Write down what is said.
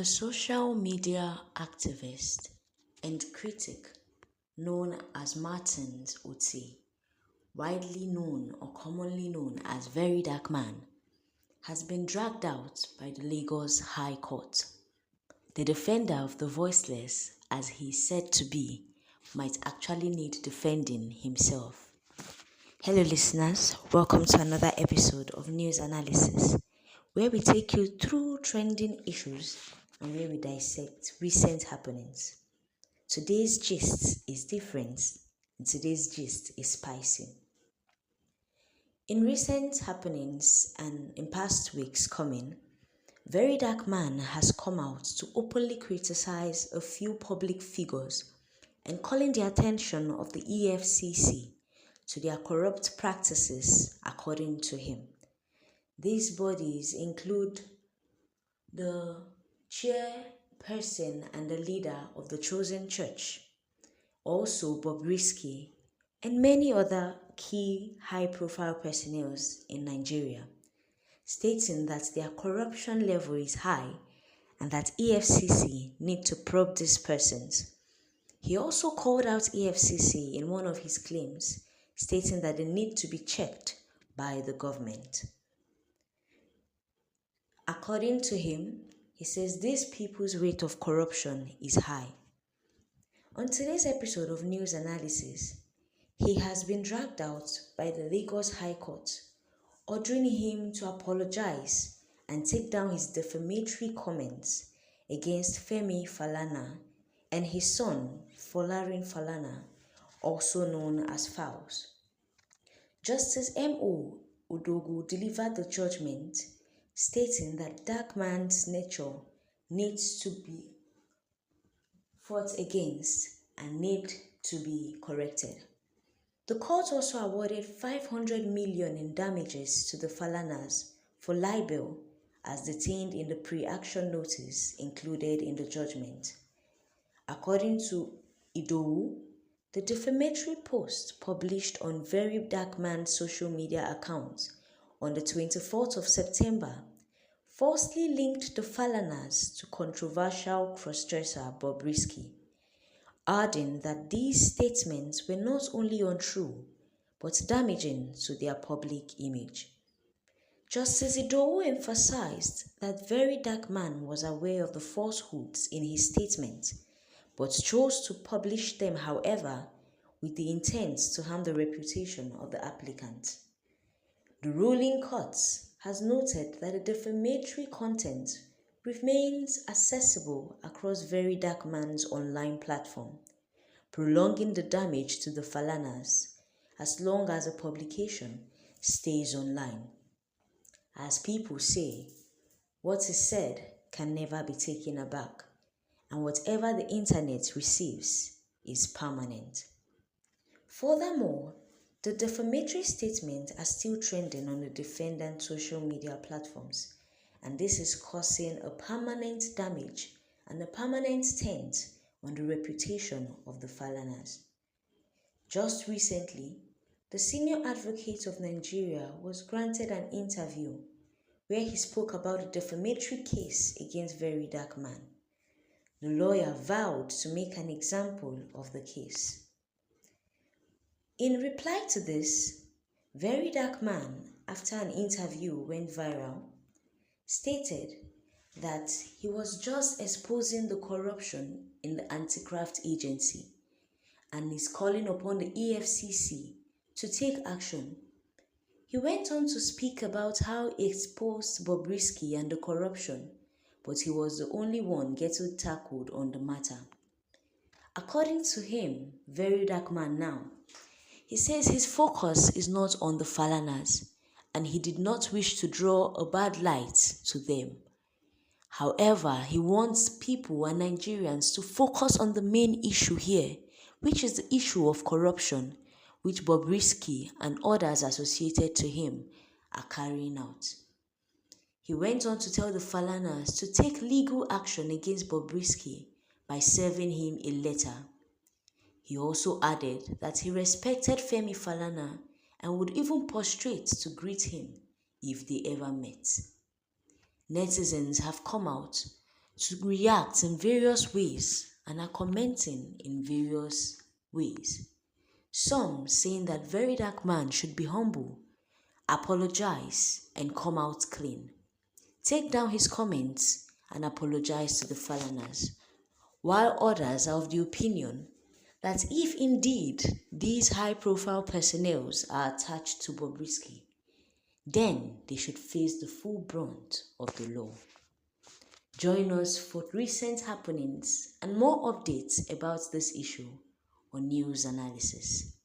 social media activist and critic known as Martins Oti, widely known or commonly known as Verydarkman, has been dragged out by the Lagos High Court. The defender of the voiceless, as he is said to be, might actually need defending himself. Hello listeners, welcome to another episode of News Analysis, where we take you through trending issues and where we dissect recent happenings. Today's gist is different, and today's gist is spicy. In recent happenings and in past weeks coming, Verydarkman has come out to openly criticize a few public figures and calling the attention of the EFCC to their corrupt practices according to him. These bodies include the chairperson and the leader of the chosen church, also Bobrisky, and many other key high-profile personnel in Nigeria, stating that their corruption level is high and that EFCC need to probe these persons. He also called out EFCC in one of his claims, stating that they need to be checked by the government. According to him, he says these people's rate of corruption is high. On today's episode of News Analysis, he has been dragged out by the Lagos High Court, ordering him to apologize and take down his defamatory comments against Femi Falana and his son, Falana, also known as Fowls. Justice M.O. Udogu delivered the judgment, stating that Darkman's nature needs to be fought against and need to be corrected. The court also awarded 500 million in damages to the Falanas for libel as detained in the pre-action notice included in the judgment. According to Idowu, the defamatory post published on Verydarkman's social media account on the 24th of September falsely linked the Falanas to controversial crossdresser Bobrisky, adding that these statements were not only untrue but damaging to their public image. Justice Idowu emphasized that Verydarkman was aware of the falsehoods in his statement but chose to publish them, however, with the intent to harm the reputation of the applicant. The ruling court has noted that the defamatory content remains accessible across Verydarkman's online platform, prolonging the damage to the Falanas as long as a publication stays online. As people say, what is said can never be taken back, and whatever the internet receives is permanent. Furthermore, the defamatory statements are still trending on the defendant's social media platforms, and this is causing a permanent damage and a permanent dent on the reputation of the Falanas. Just recently, the senior advocate of Nigeria was granted an interview where he spoke about the defamatory case against Verydarkman. The lawyer vowed to make an example of the case. In reply to this, Verydarkman, after an interview went viral, stated that he was just exposing the corruption in the anti-graft agency and is calling upon the EFCC to take action. He went on to speak about how he exposed Bobrisky and the corruption, but he was the only one getting tackled on the matter. According to him, Verydarkman now, he says his focus is not on the Falanas and he did not wish to draw a bad light to them. However, he wants people and Nigerians to focus on the main issue here, which is the issue of corruption, which Bobrisky and others associated to him are carrying out. He went on to tell the Falanas to take legal action against Bobrisky by serving him a letter. He also added that he respected Femi Falana and would even prostrate to greet him if they ever met. Netizens have come out to react in various ways and are commenting in various ways. Some saying that Verydarkman should be humble, apologize, and come out clean. Take down his comments and apologize to the Falanas, while others are of the opinion that if indeed these high-profile personnel are attached to Bobrisky, then they should face the full brunt of the law. Join us for recent happenings and more updates about this issue on News Analysis.